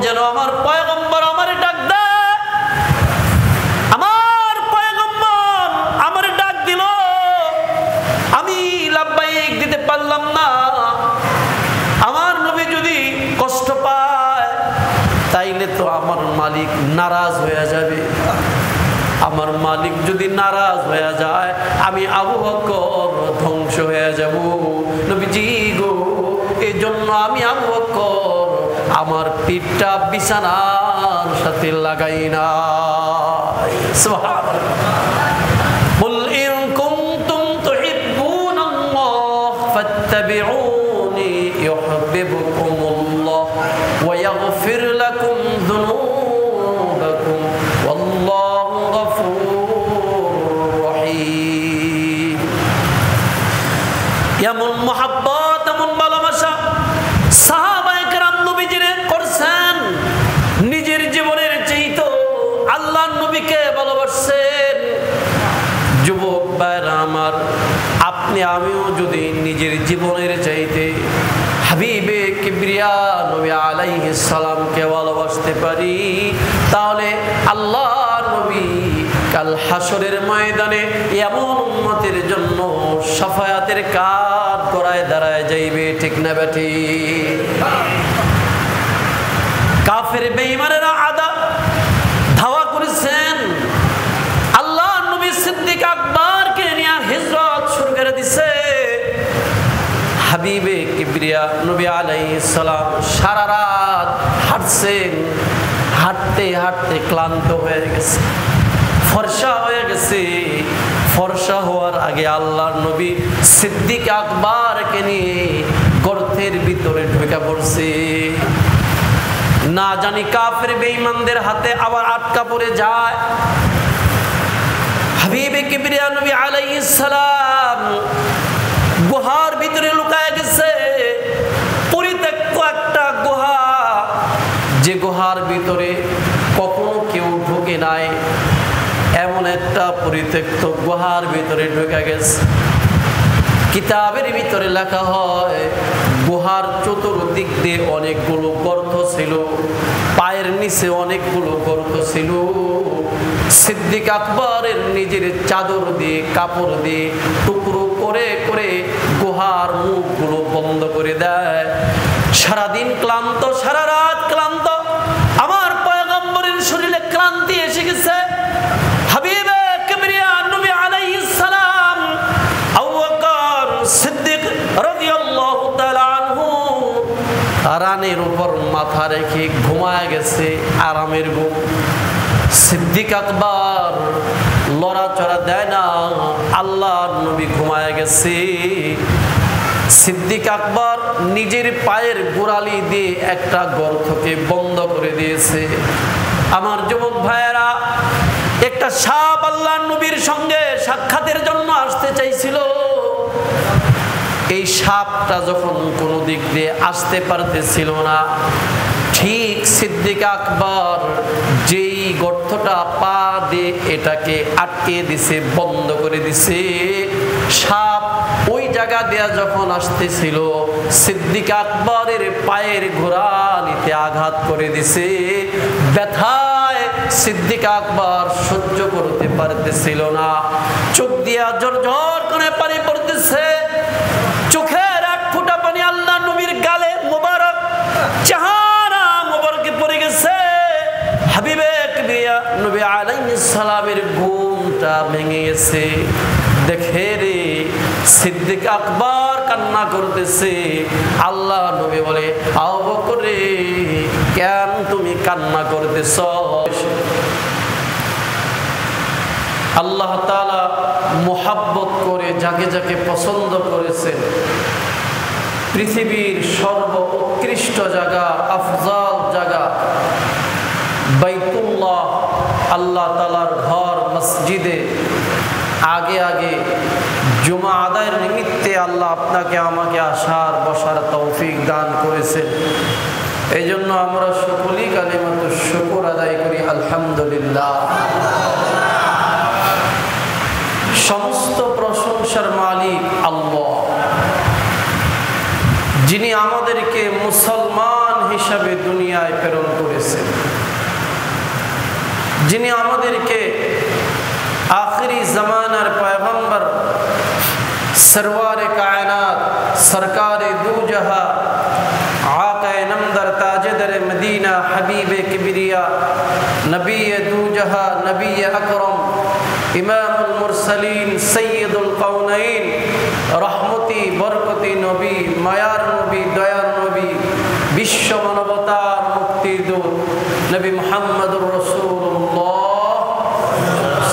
যেন আমার পয়গম্বর আমারে ডাক দেয়, আমার পয়গম্বর আমারে ডাক দিল, আমি লাব্বাইক দিতে পারলাম না। আমার নবী যদি কষ্ট পায় তাইলে তো আমার মালিক নারাজ হয়ে যাবে। আমার মালিক যদি নারাজ হয়ে যায় আমি আবু বকর ধ্বংস হয়ে যাব। নবীজি গো, এই জন্য আমি আবু বকর আমার পিঠটা বিছানার সাথে লাগাই না। সুবহানাল্লাহ। কুল ইন কুনতুম তুহিব্বুনাল্লাহ ফাত্তাবিউনি ইউহিব্বুকুমুল্লাহ ওয়া ইয়াগফির লাকুম যুনুবাকুম ওয়াল্লাহু গফুরুর রহিম। এমন মহব্বত, এমন ভালোবাসা সাহাবায়ে কেরাম নবীজিরে করছেন, নিজের জীবনের চাইতে আল্লাহর নবীকে ভালোবাসছেন। যুবক ভাইরা আমার, আপনি আমিও যদি নিজের জীবনের চাইতে হাবিবে কিবরিয়া নবী আলাইহিস সালামকে ভালোবাসতে পারি, তাহলে আল্লাহর নবী কাল হাসরের ময়দানে এমন উম্মতের জন্য শাফায়াতের কাঠ করায় দাঁড়ায় যাইবে। ঠিক না বেঠি? কাফের বেঈমানেরা ধাওয়া করেছেন, আল্লাহর নবী সিদ্দিক আকবরকে নিয়ে হিজরত শুরু করে দিছে। হাবিবে কিবরিয়া নবী আলাইহিস সালাম সারা রাত হাঁটছেন, হাঁটতে হাঁটতে ক্লান্ত হয়ে গেছে, ফর্সা হয়ে গেছে। ফর্সা হওয়ার আগে আল্লাহর নবী সিদ্দিক আকবরকে নিয়ে গর্তের ভিতরে ঢুকে পড়ছে। না জানি কাফের বেঈমানদের হাতে আবার আটকা পড়ে যায়। হাবিবে কিবরিয়া নবী আলাইহিস সালাম গুহার ভিতরে লুকায় গেছে। পরিত্যক্ত একটা গুহা, যে গুহার ভিতরে কখনো কেউ ঢুকে নাই, এমন একটা পরিত্যক্ত গুহার ভিতরে ঢুকে গেছে। কিতাবের ভিতরে লেখা হয় গুহার চতুর্দিক দিয়ে অনেকগুলো গর্ত ছিল, পায়ের নিচে অনেকগুলো গর্ত ছিল। সিদ্দিক আকবরের নিজের চাদর দিয়ে, কাপড় দিয়ে টুকরো করে করে গুহার মুখগুলো বন্ধ করে দেয়। সারাদিন ক্লান্ত, সারা রাত ক্লান্ত, আমার পয়গম্বরের শরীরে ক্লান্তি এসে গেছে। হাবিবে কিবরিয়া নবী আলাইহিস সালাম আবু বকর সিদ্দিক রাদিয়াল্লাহু তাআলা আনহু রানের উপর মাথা রেখে ঘুমায় গেছে, আরামের ঘুম। সিদ্দিক আকবর লড়াচড়া দেয় না, আল্লাহর নবী ঘুমায় গেছে। সিদ্দিক আকবর নিজের পায়ের গোড়ালি দিয়ে একটা গর্তকে বন্ধ করে দিয়েছে। আমার যুবক ভাইয়েরা, একটা সাপ আল্লাহর নবীর সঙ্গে সাক্ষাতের জন্য আসতে চাইছিল। এই সাপটা যখন কোনো দিক দিয়ে আসতে পারতেছিল না, ঠিক সিদ্দিক আকবর যেই গর্তটা পা দিয়ে এটাকে আটকে দিছে, বন্ধ করে দিছে, সাপ ওই জায়গা দেয়া যখন আসতেছিল সিদ্দিক আকবরের পায়ের গোড়ালিতে আঘাত করে দিছে। ব্যথায় সিদ্দিক আকবর সহ্য করতে পারতেছিল না, চোখ দিয়া ঝরঝর করে পানি পড়তেছে। চোখের এক ফোঁটা পানি আল্লাহ নবীর গালে মোবারক, চেহারা মোবারকে পড়ে গেছে। হাবিবে কিবরিয়া নবী আলাইহিস সালামের ঘুমটা ভেঙে গেছে। দেখে রে সিদ্দিক আকবর কান্না করতেছে। আল্লাহ নবী বলে, আবু বকর রে, কেন তুমি কান্না করতেছ? আল্লাহ তাআলা মোহাব্বত করে যাকে যাকে পছন্দ করেছেন, পৃথিবীর সর্বোৎকৃষ্ট জায়গা, আফজাল জায়গা বাইতুল্লাহ, আল্লাহ তাআলার ঘর, মসজিদে আগে আগে জুমা আদায়ের নিমিত্তে আল্লাহ আপনাকে আমাকে আসার বসার তৌফিক দান করেছেন। এই জন্য আমরা সকলেই কালিমাতুশ শুকর আদায় করি, আলহামদুলিল্লাহ। সমস্ত প্রশংসার মালিক আল্লাহ, যিনি আমাদেরকে মুসলমান হিসাবে দুনিয়ায় প্রেরণ করেছেন, যিনি আমাদেরকে আখিরি জামানার পয়গম্বর সরওয়ারে কায়নাত সরকারে দু জাহাঁ आक़ाए नमदर ताजदर मदीना हबीब किबरिया नबी दू जहां नबी अकरम इमामुल मुरसलीन सय्यदुल कौनैन रहमती बरकती नबी मायार नबी दयार नबी विश्व मानवतार मुक्तिदूत नबी मुहम्मदुर रसूलुल्लाह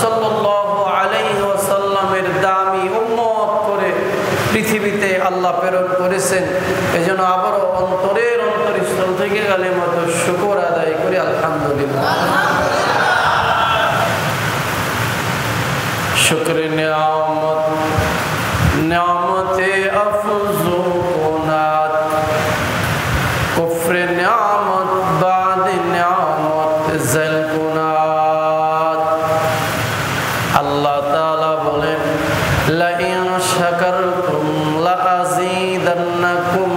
सल्लल्लाहु अलैहि वसल्लमेर दामी उम्मत करे পৃথিবীতে আল্লাহ প্রেরণ করেছেন। এজন্য আবারও অন্তরের অন্তরস্থল থেকে কালিমাত শুকর আদায় করি আলহামদুলিল্লাহ। শুকর নিয়ামত নিয়ামতে আফজু কুনাত কুফর নিয়ামত বাদ নিয়ামত জল কুনাত। আল্লাহ তাআলা বলেন লা ইন শাকারতুম লা আযীদান্নাকুম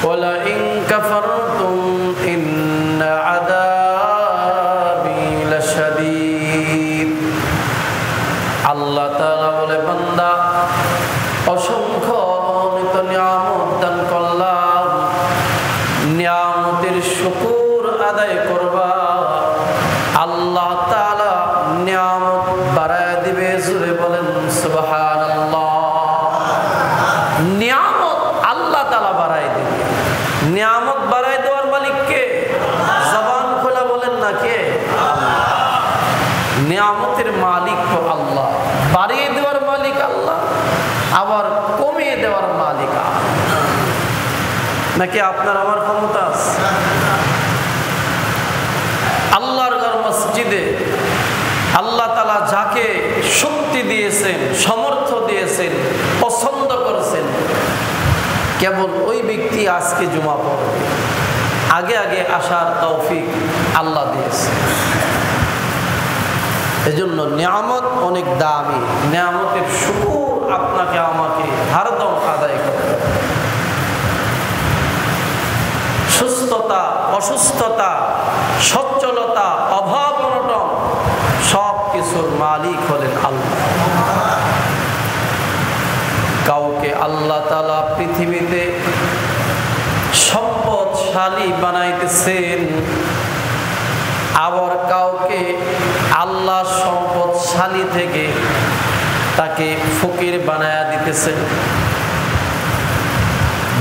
ওয়া লা ইন কাফারতুম ইন্না আযাবি লাশাদীদ। আল্লাহ তাআলা বলে বান্দা অসংখ্য অগণিত নিয়ামত দান করলাম, নিয়ামতের শুকর আদায় করবা, আল্লাহ তাআলা নিয়ামত বাড়ায় দিবে। জোরে বলেন সুবহানাল্লাহ। নিয়ামত আল্লাহ তাআলা বাড়ায় দিবে। নিয়ামত বাড়ায় দেওয়ার মালিক কে? জবান খোলা বলেন না কে? নিয়ামতের মালিক তো আল্লাহ, বাড়িয়ে দেওয়ার মালিক আল্লাহ, আবার কমিয়ে দেওয়ার মালিক নাকি আপনার আমার ক্ষমতা আছে? আল্লাহর ঘর মসজিদে আল্লাহ তাআলা যাকে শক্তি দিয়েছেন, সামর্থ্য দিয়েছেন, পছন্দ করেছেন, কেবল ওই ব্যক্তি আজকে জুমা পড়বে। আগে আগে আসার তৌফিক আল্লাহ দিয়েছে। এজন্য নিয়ামত অনেক দামি। নিয়ামতের শুকর আপনাকে আমাকে হরদম আদায় করতে হবে। সুস্থতা, অসুস্থতা, সচ্ছলতা, অভাব অনটন সব কিছুর মালিক হলেন আল্লাহ। কাউকে আল্লাহ তাআলা পৃথিবীতে সম্পদশালী বানাইতেছেন, আবার কাউকে আল্লাহ সম্পদশালী থেকে তাকে ফকির বানায়া দিতেছেন।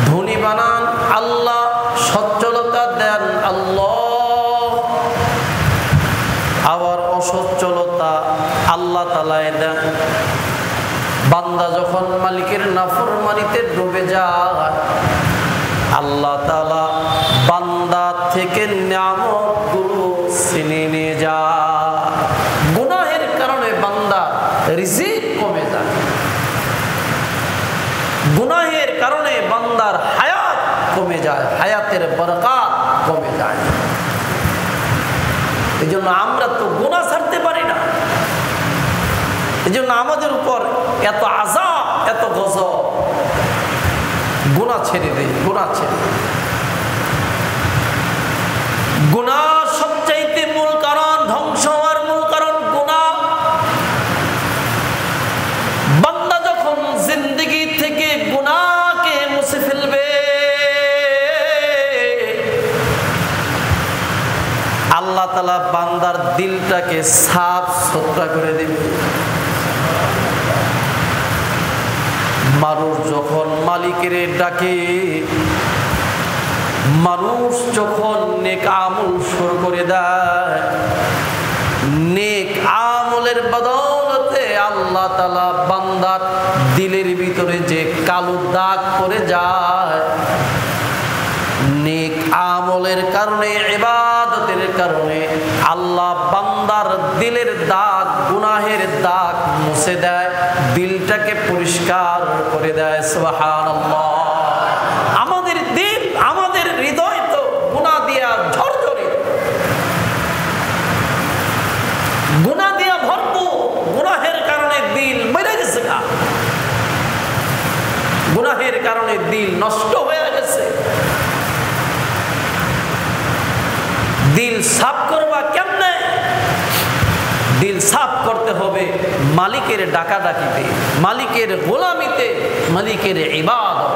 ধনী বানান আল্লাহ, সচ্ছলতা দেন আল্লাহ, আবার অসচ্ছলতা আল্লাহ তাআলাই দেন। বান্দা যখন মালিকের নাফরমানিতে ডুবে যায়, আল্লাহ তাআলা বান্দা থেকে নিয়ামতগুলো ছিনিয়ে নিয়ে যায়। গুনাহের কারণে বান্দা রিজিক কমে যায়, গুনাহের কারণে বান্দার হায়াত কমে যায়, হায়াতের বরকত কমে যায়। এই জন্য আমরা তো গুনাহ ছাড়তে পারি না। এই জন্য আমাদের উপর এত আযাব, এত গজব। গুনাহ ছেড়ে দেই, গুনাহ ছেড়ে। গুনাহ সবচাইতে মূল কারণ, ধ্বংস হওয়ার মূল কারণ গুনাহ। বান্দা যখন জিন্দেগি থেকে গুনাহকে মুছে ফেলবে, আল্লাহ তাআলা বান্দার দিলটাকে সাফ সুতরা করে দিবে। মানুষ যখন মালিকের ডাকে, মানুষ যখন নেক আমল শুরু করে দেয়, নেক আমলের বদৌলতে আল্লাহ তাআলা বান্দার দিলের ভিতরে যে কালো দাগ পড়ে যায়, নেক আমলের কারণে, ইবাদতের কারণে আল্লাহ বান্দার দিলের দাগ, গুনাহের দাগ মুছে দেয়, দিলটাকে পরিষ্কার করে দেয়। সুবহানাল্লাহ। আমাদের দিল, আমাদের হৃদয় তো গুনাহ দিয়া ঝরঝরে, গুনাহ দিয়া ভরপুর। গুনাহের কারণে দিল মরে গেছে, গুনাহের কারণে দিল নষ্ট হয়ে গেছে। সাফ করবা কেমনে? দিল সাফ করতে হবে মালিকের ডাকাডাকিতে, মালিকের গোলামিতে, মালিকের ইবাদত।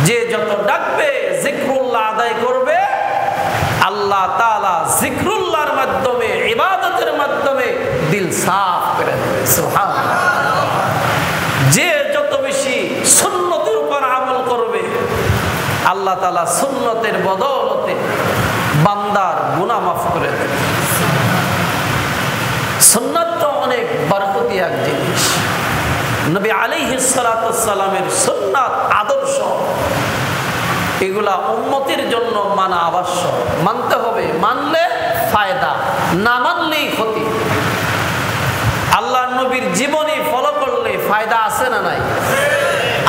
যে যত ডাকবে, জিক্রুল্লাহ আদায় করবে, আল্লাহ তাআলা জিক্রুল্লাহর মাধ্যমে, ইবাদতের মাধ্যমে দিল সাফ করে দেবে। সুবহানাল্লাহ। যে যত বেশি সুন্নতের উপর আমল করবে, আল্লাহ তাআলা সুন্নতের বদৌলতে বান্দার গুনাহ মাফ করে দেবে। সুন্নাত তো অনেক বরকতি এক জিনিস। নবী আলাইহিস সালাতু ওয়াস সালামের সুন্নাত, আদর্শ, এগুলা উম্মতের জন্য মানা আবশ্যক। মানতে হবে, মানলে ফায়দা, না মানলেই ক্ষতি। আল্লাহর নবীর জীবনী ফলো করলে ফায়দা আছে না নাই?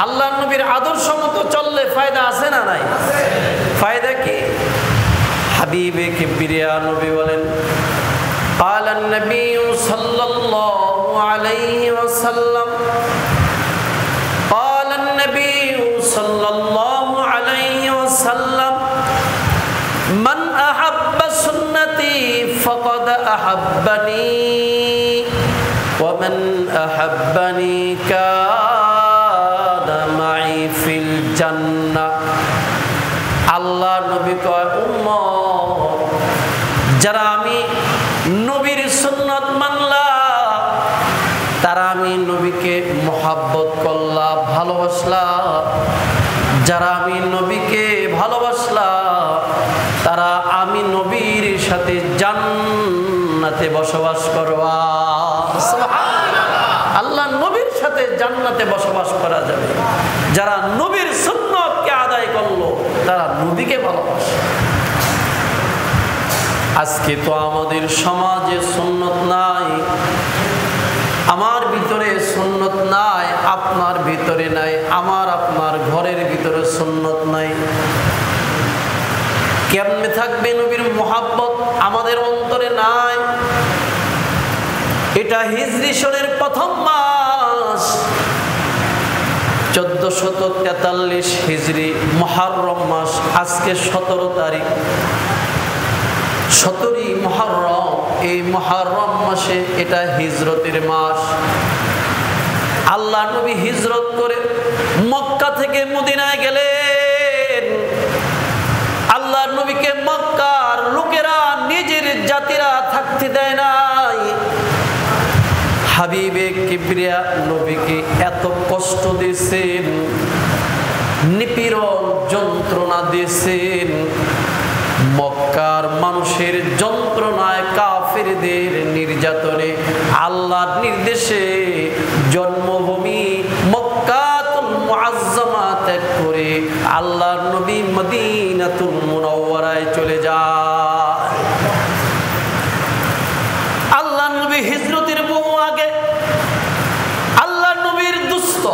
আল্লাহর নবীর আদর্শ মতো চললে ফায়দা আছে না নাই? ফায়দা কি? হাবিবে কিবরিয়া নবী বলেন, قال النبي صلى الله عليه وسلم قال النبي صلى الله عليه وسلم من أحب سنتي فقد أحبني ومن أحبني كان معي في الجنة। আল্লাহ নবী কয়, উম্মত যারা আমি নবীর সুন্নাত মানলা, তারা আমি নবীকে মহাব্বত করলা, ভালোবাসলা। যারা আমি নবীকে ভালোবাসলা, তারা আমি নবীর সাথে জান্নাতে বসবাস করবা। সুবহানাল্লাহ। আল্লাহ নবীর সাথে জান্নাতে বসবাস করা যাবে। যারা নবীর সুন্নতকে আদায় করলো, তারা নবীকে ভালোবাসে। আজকে তো আমাদের সমাজে সুন্নত নাই, আমার ভিতরে সুন্নত নাই, আপনার ভিতরে নাই, আমার আপনার ঘরের ভিতরে সুন্নত নাই। কেমনে থাকবে নবীর মুহাব্বত আমাদের অন্তরে নাই? এটা হিজরি সনের প্রথম মাস, 1443 হিজরি মুহররম মাস। আজকে 17 তারিখ, 17ই মুহররম। এই মুহররম মাসে এটা হিজরতের মাস। আল্লাহ নবী হিজরত করে মক্কা থেকে মদিনায় গেলেন। আল্লাহ নবীকে মক্কার লোকেরা, নিজের জাতিরা থাকতে দেয় নাই। হাবিবে কিবরিয়া নবীকে এত কষ্ট দিয়েছেন, নিপীড়ন যন্ত্রণা দিয়েছেন। মক্কার মানুষের যন্ত্রণায়, কাফেরদের নির্যাতনে আল্লাহর নির্দেশে জন্মভূমি মক্কাতুল মুআজ্জামা ত্যাগ করে আল্লাহর নবী মদিনাতুল মুনাওয়ারায় চলে যায়। আল্লাহর নবী হিজরতের বহু আগে আল্লাহর নবীর দুস্থ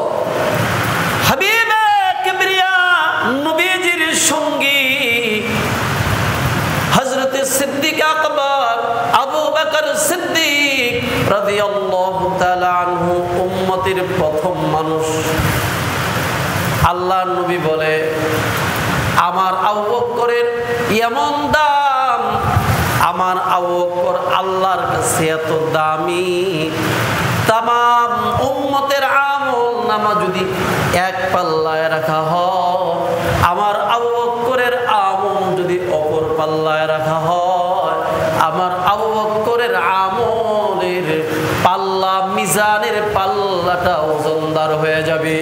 হাবিবে কিবরিয়া নবীজির সঙ্গী হযরতে সিদ্দিক আকবর আবু বকর সিদ্দিক রাদিয়াল্লাহু তাআলা আনহু উম্মতের প্রথম মানুষ। আল্লাহর নবী বলে, আমার আবু বকরের এমন দাম, আমার আবু বকর আল্লাহর কাছে এত দামি, তামাম উম্মতের আমল নামা যদি এক পাল্লায় রাখা হয়, আমার আবু বকরের আমল যদি অপর পাল্লায় রাখা হয়, আমার আবু বকরের আমলের পাল্লা, মিজানের পাল্লাটা ওজনদার হয়ে যাবে।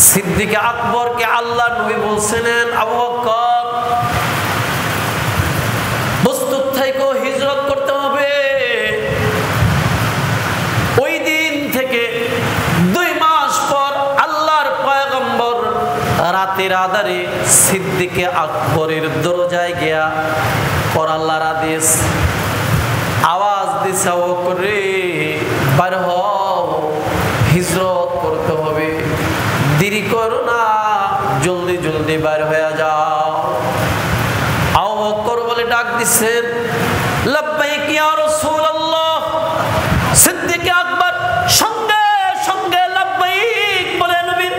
সিদ্দিক আকবরকে আল্লাহ নবী বলছিলেন, আবু বকর প্রস্তুত থেকে হিজরত করতে হবে। ওই দিন থেকে 2 মাস পর আল্লাহর পয়গম্বর রাতের আধারে সিদ্দিক আকবরের দরজায় গিয়া পর আল্লাহর আদেশ আওয়াজ দিছে, ও করে বার হও, হিজরত করতে হবে, দেরি করো না, জলদি জলদি বাইর হয়ে যাও। আবু বকর বলে ডাক দিচ্ছেন, লাব্বাইক ইয়া রাসূলুল্লাহ। সিদ্দিক আকবর সঙ্গে সঙ্গে লাব্বাইক বলে নবীর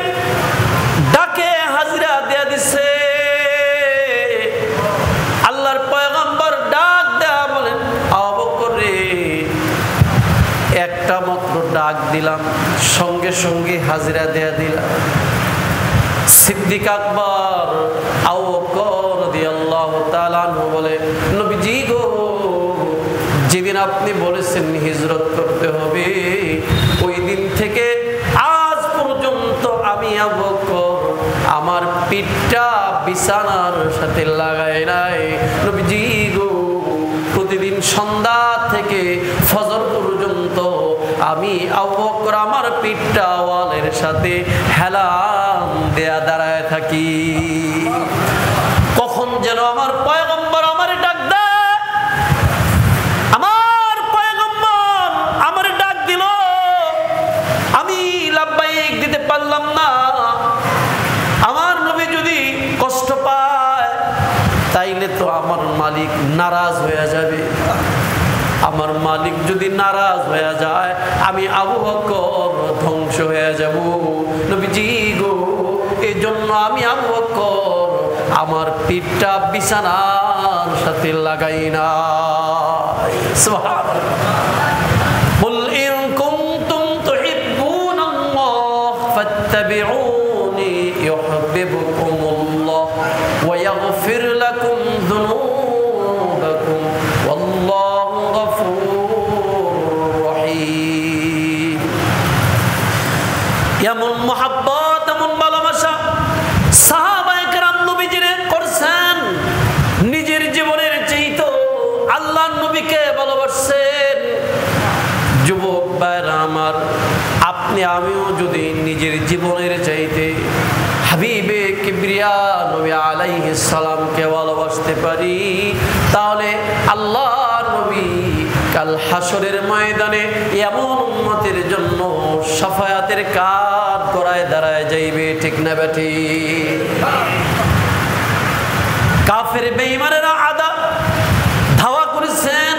ডাকে হাজিরা দিয়ে দিছে। সঙ্গে সঙ্গে হাজিরা দেয়া দিলাম। সিদ্দিক আকবর আবু বকর রাদিয়াল্লাহু তাআলা আনহু বলে, নবীজি গো, যেদিন আপনি বলেছেন হিজরত করতে হবে, ওই দিন থেকে আজ পর্যন্ত আমি আবু বকর আমার পিঠটা বিছানার সাথে লাগাই নাই। নবীজি গো, প্রতিদিন সন্ধ্যা থেকে ফজর পর্যন্ত আমি আবু বকর আমার পিঠটা ওয়ালের সাথে হেলান দেয়া দাঁড়ায় থাকি। কখন যেন আমার পয়গম্বর আমারে ডাক দেয়, আমার পয়গম্বর আমারে ডাক দিল, আমি লাব্বাইক দিতে পারলাম না। আমার নবী যদি কষ্ট পায় তাইলে তো আমার মালিক নারাজ হয়ে যাবে। আমার মালিক যদি নারাজ হয়ে যায়, আমি আবু বকর ধ্বংস হয়ে যাব। নবীজি গো, এই জন্য আমি আবু বকর আমার পিঠটা বিছানার সাথে লাগাই না। সুবহানাল্লাহ। কুল ইন কুনতুম তুহিব্বুনাল্লাহ ফাত্তাবিউনি ইউহিব্বুকুমুল্লাহ ওয়া ইয়াগফির লাকুম যুনুবাকুম ওয়াল্লাহু গফুরুর রহিম। এমন মুহাব্বত, এমন ভালোবাসা সাহাবায়ে কেরাম নবীজির করছেন, নিজের জীবনের চাইতে আল্লাহর নবীকে ভালোবাসেন। যুবক ভাইরা আমার, আপনি আমিও যদি নিজের জীবনের চাইতে হাবিবে কিবরিয়া নবী আলাইহিস সালামকে ভালোবাসতে পারি, তাহলে আল্লাহর নবী কাল হাসরের ময়দানে এমন উম্মতের জন্য শাফায়াতের কাঠ করায় দাঁড়ায় যাইবে। ঠিক না বেঠি? কাফের বেঈমানেরা আদা ধাওয়া করেছেন,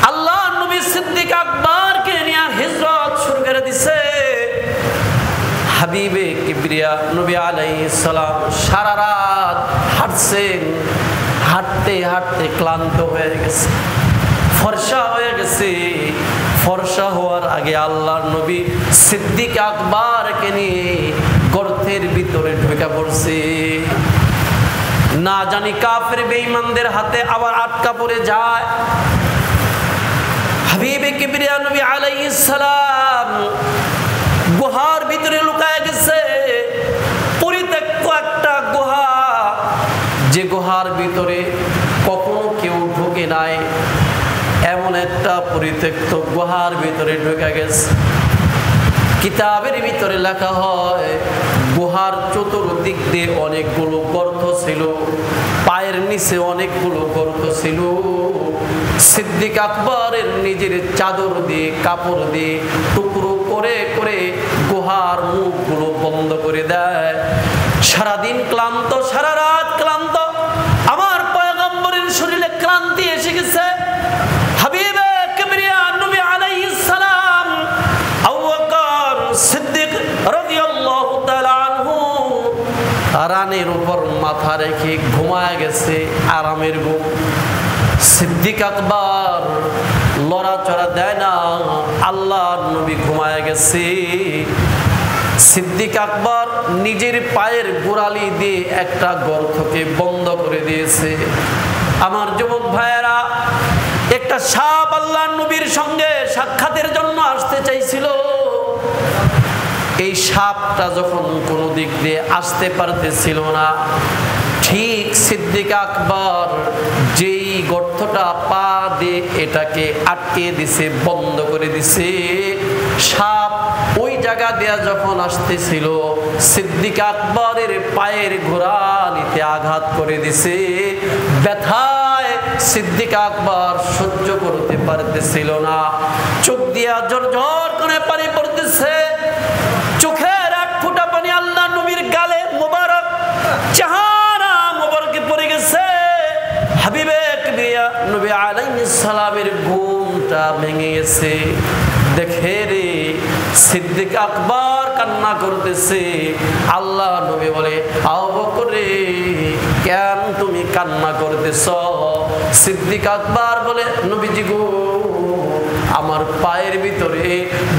আল্লাহর নবী সিদ্দিক আকবরকে নিয়ে হিজরত শুরু করে দিছে। হাবিবে কিবরিয়া নবী আলাইহিস সালাম সারা রাত হাঁটছেন, হাঁটতে হাঁটতে ক্লান্ত হয়ে গেছে, ফর্সা হয়ে গেছে। ফর্সা হওয়ার আগে আল্লাহর নবী সিদ্দিক আকবরকে নিয়ে গর্তের ভিতরে ঢুকে পড়ছে। না জানি কাফের বেঈমানদের হাতে আবার আটকা পড়ে যায়। হাবিবে কিবরিয়া নবী আলাইহিস সালাম গুহার ভিতরে লুকায় গেছে, পরিত্যক্ত একটা গুহা, যে গুহার ভিতরে কখনো কেউ ঢুকে নাই, এমন একটা পরিত্যক্ত গুহার ভিতরে ঢুকে গেছে। কিতাবের ভিতরে লেখা হয়, গুহার চতুর্দিক দিয়ে অনেকগুলো গর্ত ছিল, পায়ের নিচে অনেকগুলো গর্ত ছিল। সিদ্দিক আকবরের নিজের চাদর দিয়ে, কাপড় দিয়ে টুকরো করে করে গুহার মুখগুলো বন্ধ করে দেয়। সারাদিন ক্লান্ত, সারা রাত ক্লান্ত, আমার পয়গম্বরের শরীরে ক্লান্তি এসে গেছে। হাবিবে কিবরিয়া নবী আলাইহিস সালাম আবু বকর সিদ্দিক রাদিয়াল্লাহু তাআলা আনহু রানের উপর মাথা রেখে ঘুমায় গেছে, আরামের ঘুম। সিদ্দিক আকবর লড়াচড়া দেয় না, আল্লাহর নবী ঘুমায় গেছে। সিদ্দিক আকবর নিজের পায়ের গোড়ালি দিয়ে একটা গর্তকে বন্ধ করে দিয়েছে। আমার যুবক ভাইয়েরা, একটা সাপ আল্লাহর নবীর সঙ্গে সাক্ষাতের জন্য আসতে চাইছিল। এই সাপটা যখন কোনো দিক দিয়ে আসতে পারতেছিল না, ঠিক সিদ্দিক আকবর যেই গর্তটা পা দিয়ে এটাকে আটকে দিছে, বন্ধ করে দিছে, সাপ ওই জায়গা দেয়া যখন আসতেছিল, সিদ্দিক আকবরের পায়ের গোড়ালিতে আঘাত করে দিছে। ব্যথায় সিদ্দিক আকবর সহ্য করতে পারতেছিল না, চোখ দিয়া ঝরঝর করে পানি পড়তেছে। চোখের এক ফোঁটা পানি আল্লাহ নবীর গালে মোবারক, চেহারা মোবারকে পড়ে গেছে। হাবিবে কিবরিয়া নবী আলাইহিস সালামের ঘুমটা ভেঙে গেছে। দেখে রে সিদ্দিক আকবর কান্না করতেছে। আল্লাহ নবী বলে, আবু বকর রে, কেন তুমি কান্না করতেছ? সিদ্দিক আকবর বলে, নবীজি গো, আমার পায়ের ভিতরে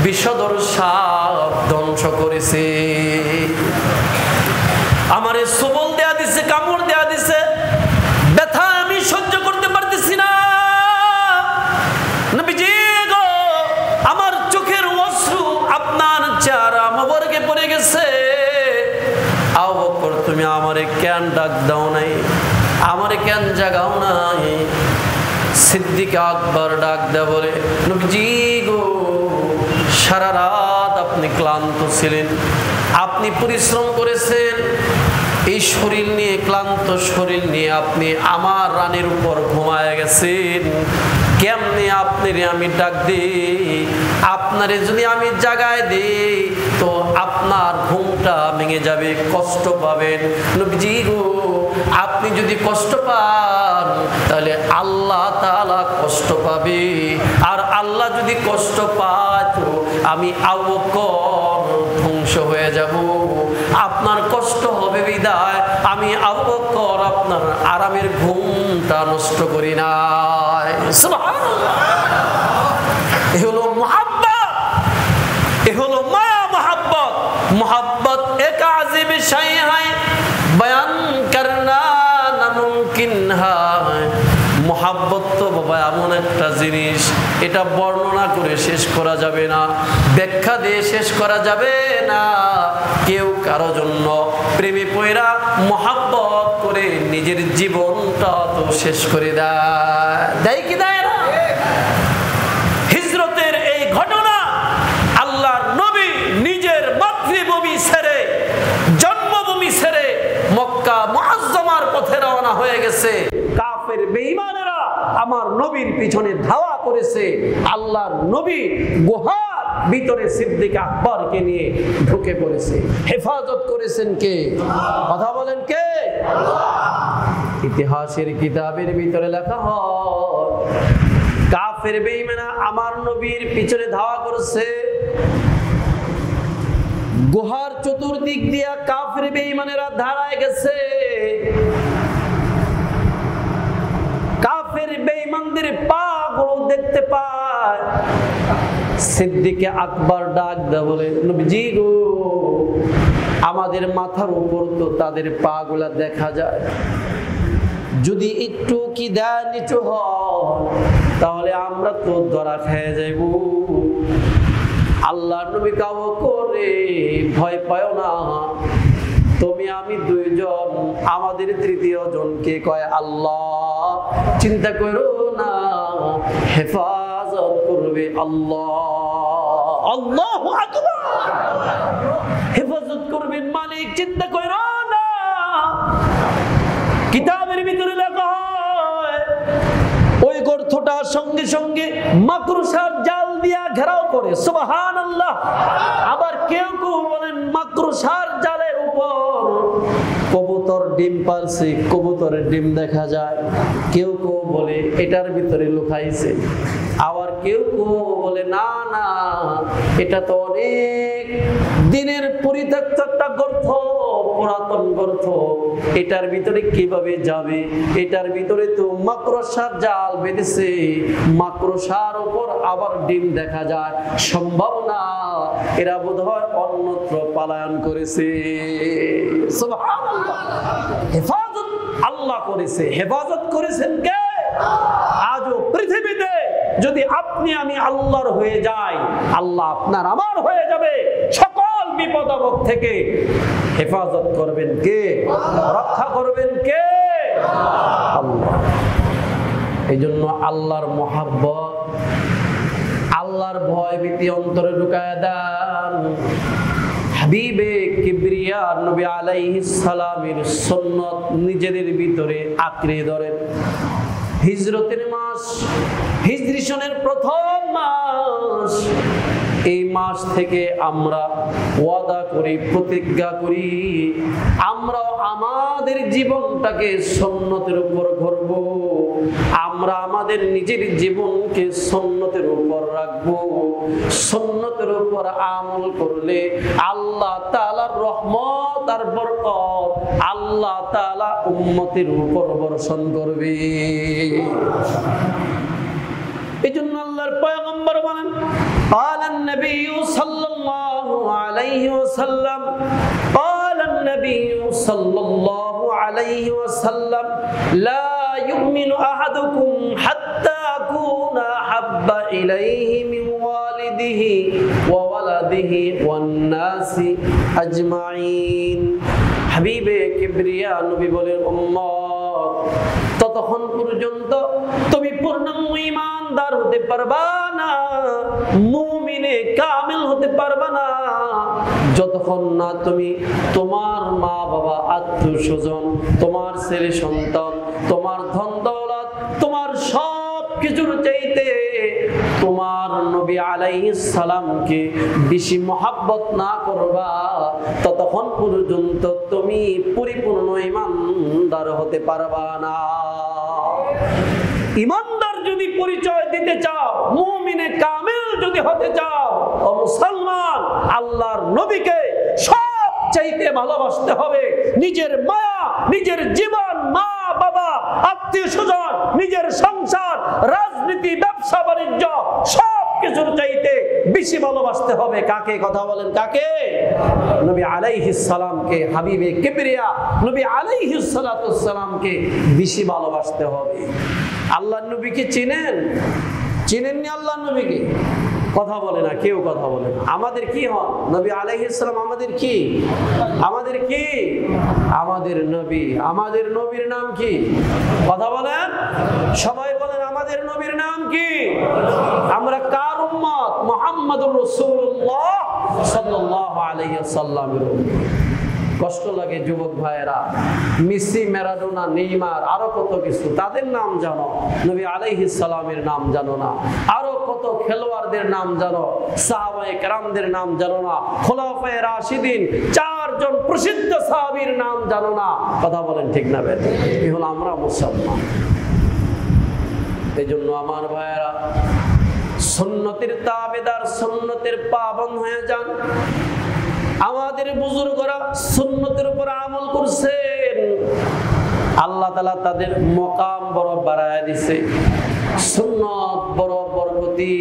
বিষধর সাপ ধ্বংস করেছে। আমারে সবল দেয়া দিছে, কামড় দেয়া দিছে, ব্যথা আমি সহ্য করতে পারতেছি না। নবীজি গো, আমার চোখের অশ্রু আপনার চেহারা মোবারকে পড়ে গেছে। আবু বকর, তুমি আমারে কেন ডাক দাও নাই, আমারে কেন জাগাও নাই? সিদ্দিক আকবর ডাক দেয়া বলে, নবীজি গো, সারা রাত আপনি ক্লান্ত ছিলেন, আপনি পরিশ্রম করেছেন, এই শরীর নিয়ে, ক্লান্ত শরীর নিয়ে আপনি আমার রানের উপর ঘুমায় গেছেন। কেমনে আপনারে আমি ডাক দিই? আপনারে যদি আমি জাগায় দিই তো আপনার ঘুমটা ভেঙে যাবে, কষ্ট পাবেন। নবীজি গো, আপনি যদি কষ্ট পান তাহলে আল্লাহ তাআলা কষ্ট পাবে, আর আল্লাহ যদি কষ্ট পায় তো আমি আবু বকর ধ্বংস হয়ে যাব। আপনার কষ্ট হবে বিদায় আমি আবু বকর আপনার আরামের ঘুমটা নষ্ট করি নাই। সুবহানাল্লাহ। এ হলো মুহাব্বত, এ হলো মায়া মুহাব্বত। মুহাব্বত এক আযীব শাই হ্যায়, বয়ান করনা নামুমকিন হ্যায়। মুহাব্বত তো বাবা এমন একটা জিনিস, এটা বর্ণনা করে শেষ করা যাবে না, ব্যাখ্যা দিয়ে শেষ করা যাবে না। কেউ কারো জন্য প্রেমে পয়রা মুহাব্বত করে নিজের জীবনটা তো শেষ করে দেয় কি দেয় না? হিজরতের এই ঘটনা, আল্লাহর নবী নিজের মাতৃভূমি ছেড়ে, জন্মভূমি ছেড়ে মক্কা মুআজ্জমার পথে রওনা হয়ে গেছে। কাফের বেঈমানেরা আমার নবীর পিছনে ধাওয়া করেছে। আল্লাহর নবী গুহার ভিতরে সিদ্দিক আকবরকে নিয়ে ঢুকে পড়েছে। হেফাজত করেছেন কে? কথা বলেন কে? ইতিহাসের কিতাবের ভিতরে লেখা হয়, কাফের বেঈমানেরা আমার নবীর পিছনে ধাওয়া করেছে। গুহার চতুর্দিক দিয়া কাফের বেঈমানেরা দাঁড়ায় গেছে। কাফের বেঈমানদের পা গুলো দেখতে পায়। সিদ্দিক আকবর ডাক দেয়া বলে, নবীজি গো, আমাদের মাথার উপর তো তাদের পা গুলা দেখা যায়, যদি একটু কি দেয় নিচু হয় তাহলে আমরা তো ধরা খেয়ে যাইব। আল্লাহ নবী কাও করে, ভয় পাও না, তুমি আমি দুইজন, আমাদের তৃতীয় জনকে কয় আল্লাহ, চিন্তা করো না, হেফাজত করবে আল্লাহ। আল্লাহু আকবার। হেফাজত করবেন মালিক, চিন্তা করো না। কিতাবের ভিতরে লেখা হয়, ওই গর্তটা সঙ্গে সঙ্গে মাকড়সার জাল দিয়া ঘেরাও করে। সুবহানাল্লাহ। আবার কেউ কেউ বলেন মাকড়সার জালের উপর কবুতর ডিম পালছে, কবুতরের ডিম দেখা যায়। কেউ কেউ বলে এটার ভিতরে লুকাইছে, আবার কেউ কেউ বলে না না, এটা তো অনেক দিনের পরিত্যক্ত একটা গর্ত, পুরাতন গর্ত, এটার ভিতরে কিভাবে যাবে? এটার ভিতরে তো মাকড়সার জাল বেঁধেছে, মাকড়সার উপর আবার ডিম দেখা যায়, সম্ভব না, এরা বোধহয় অন্যত্র পলায়ন করেছে। সুবহানাল্লাহ। হেফাজত আল্লাহ করেছে। হেফাজত করেছেন কে? আজও পৃথিবীতে যদি আপনি আমি আল্লাহর হয়ে যাই, আল্লাহ আপনার আমার হয়ে যাবে। সকল বিপদ আপদ থেকে হেফাজত করবেন কে? রক্ষা করবেন কে? আল্লাহ। এই জন্য আল্লাহর মুহাব্বত, আল্লাহর ভয় ভীতি অন্তরে ঢুকায় দেন। হাবিবে কিবরিয়া নবী আলাইহিস সালামের সুন্নাত নিজেদের ভিতরে আঁকড়ে ধরেন। হিজরতের মাস, হিজরি সনের প্রথম মাস, এই মাস থেকে আমরা ওয়াদা করি, প্রতিজ্ঞা করি, আমরা আমাদের জীবনটাকে সুন্নতের উপর গড়ব। আমরা আমাদের নিজের জীবনকে সুন্নতের উপর রাখবো। সুন্নতের উপর আমল করলে আল্লাহ তাআলার রহমত আর বরকত আল্লাহ তাআলা উম্মতের উপর বর্ষণ করবে। এই জন্য আল্লাহর পয়গম্বর বলেন, قال النبي صلى الله عليه وسلم قال النبي صلى الله عليه وسلم لا يؤمن أحدكم حتى أكون أحب إليه من والده وولده والناس أجمعين হাবিবে কিবরিয়া নবী বলেন উম্মত ততক্ষণ পর্যন্ত তুমি পূর্ণাঙ্গ ঈমানদার হতে পারবা না, মুমিনে কামিল হতে পারবা না যতক্ষণ না তুমি তোমার মা বাবা, আত্মীয়স্বজন, তোমার ছেলে সন্তান, তোমার ধন দৌলত, তোমার সব কিছুর চাইতে তোমার নবী আলাইহিস সালামকে বেশি মহব্বত না করবা, ততক্ষণ পর্যন্ত তুমি পরিপূর্ণ ঈমানদার হতে পারবা না। ঈমানদার যদি পরিচয় দিতে চাও, মুমিনে কামিল যদি হতে চাও, ও মুসলমান, আল্লাহর নবীকে সব চাইতে ভালোবাসতে হবে। নিজের মায়া, নিজের জীবন, মা বাবা, আত্মীয় স্বজন, নিজের সংসার, রাজনীতি, ব্যবসা বাণিজ্য সব কিছুর চাইতে বেশি ভালোবাসতে হবে। কাকে? কথা বলেন কাকে? নবী আলাইহিস সালামকে, হাবিবে কিবরিয়া নবী আলাইহিস সালাতুস সালামকে বেশি ভালোবাসতে হবে। আল্লাহর নবীকে চিনেন? চিনেননি আল্লাহর নবীকে? কথা বলে না, কেউ কথা বলে না। আমাদের কি হন? নবী আলাইহিস সালাম আমাদের কি? আমাদের কি? আমাদের নবী। আমাদের নবীর নাম কি? কথা বলেন, সবাই বলেন আমাদের নবীর নাম কি? আমরা কার উম্মত? মুহাম্মদুর রাসূলুল্লাহ সাল্লাল্লাহু আলাইহি ওয়াসাল্লামের উম্মত। কষ্ট লাগে যুবক ভাইয়েরা, মেসি, ম্যারাডোনা, নেইমার, আরো কত কিছু, তাদের নাম জানো, নবী আলাইহিস সালামের নাম জানো না। আরো কত খেলোয়াড়দের নাম জানো, সাহাবায়ে কেরামদের নাম জানো না, খোলাফায়ে রাশিদিন, 4 জন প্রসিদ্ধ সাহাবীর নাম জানো না। কথা বলেন ঠিক না বেদ? কি হলো? আমরা মুসলমান। এই জন্য আমার ভাইয়েরা, সুন্নতের তাবেদার, সুন্নতের পাবন হয়ে যান। আমাদের বুজুর্গরা সুন্নতের উপর আমল করছেন, আল্লাহ তাআলা তাদের মকাম বড় বাড়ায় দিছে। সুন্নত বড় বরকতি।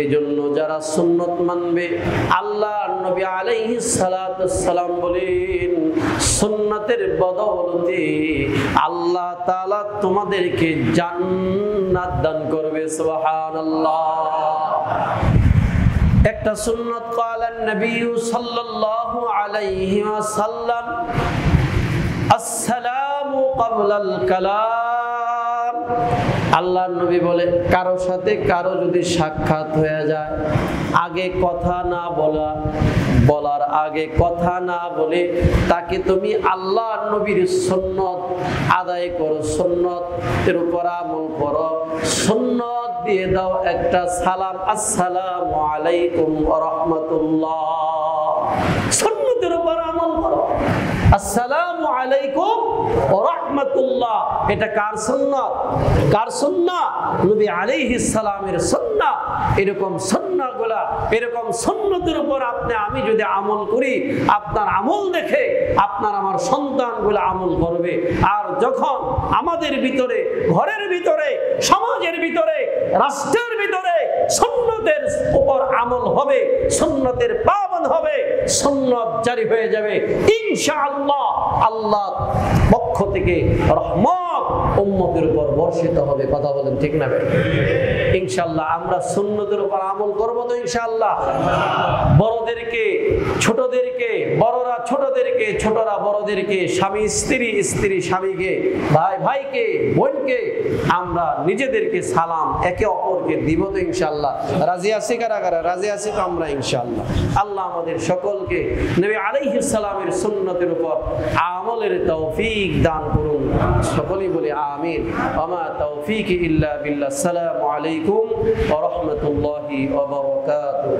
এই জন্য যারা সুন্নত মানবে, আল্লাহর নবী আলাইহিস সালাতুস সালাম বলেন, সুন্নতের বদৌলতে আল্লাহ তাআলা তোমাদেরকে জান্নাত দান করবে। সুবহানাল্লাহ। একটা সুন্নত কালান নবী সাল্লাল্লাহু আলাইহি ওয়াসাল্লাম, আসসালামু ক্বাবলাল কালাম। আল্লাহর নবী বলে, কারো সাথে কারো যদি সাক্ষাৎ হয়ে যায়, আগে কথা না বলার আগে কথা না বলে তাকে তুমি আল্লাহর নবীর সুন্নত আদায় করো, সুন্নতের উপর আমল করো, সুন্নত দিয়ে দাও একটা সালাম, আসসালামু আলাইকুম ওয়া রাহমাতুল্লাহ। সুন্নতের উপর আমল করো, আসসালামু আলাইকুম ওয়া রাহমাতুল্লাহ। এটা কার সুন্নাত? কার সুন্নাত? নবী আলাইহিস সালামের সুন্নাত। এরকম সুন্নাহগুলা, এরকম সুন্নতের উপর আমি যদি আমল করি, আপনার আমল দেখে আপনার আমার সন্তানগুলো আমল করবে। আর যখন আমাদের ভিতরে, ঘরের ভিতরে, সমাজের ভিতরে, রাষ্ট্রের ভিতরে সুন্নতের উপর আমল হবে, সুন্নতের পাবন হবে, সুন্নত জারি হয়ে যাবে, ইনশাআল্লাহ আল্লাহ পক্ষ থেকে রহমত উম্মতের উপর বর্ষিত হবে। কথা বলেন ঠিক না ভাই? ইনশাআল্লাহ আমরা সুন্নতের উপর আমল করব তো ইনশাআল্লাহ। বড়দেরকে ছোটদেরকে, বড়রা ছোটদেরকে, ছোটরা বড়দেরকে, স্বামী স্ত্রী, স্ত্রী স্বামীকে, ভাই ভাইকে, বোনকে আমরা নিজেদেরকে সালাম একে অপরকে দিব তো ইনশাআল্লাহ। রাজি আছি কারা কারা? রাজি আছি তো আমরা ইনশাআল্লাহ। আল্লাহ আমাদের সকলকে নবী আলাইহিস সালামের সুন্নতের উপর আমলের তৌফিক দান করুন। সকলেই বলি আমিন। ওয়া মা তৌফিক ইল্লা বিল্লাহ। আসসালামু আলাইকুম ওয়া রাহমাতুল্লাহি ওয়া বারাকাতুহু।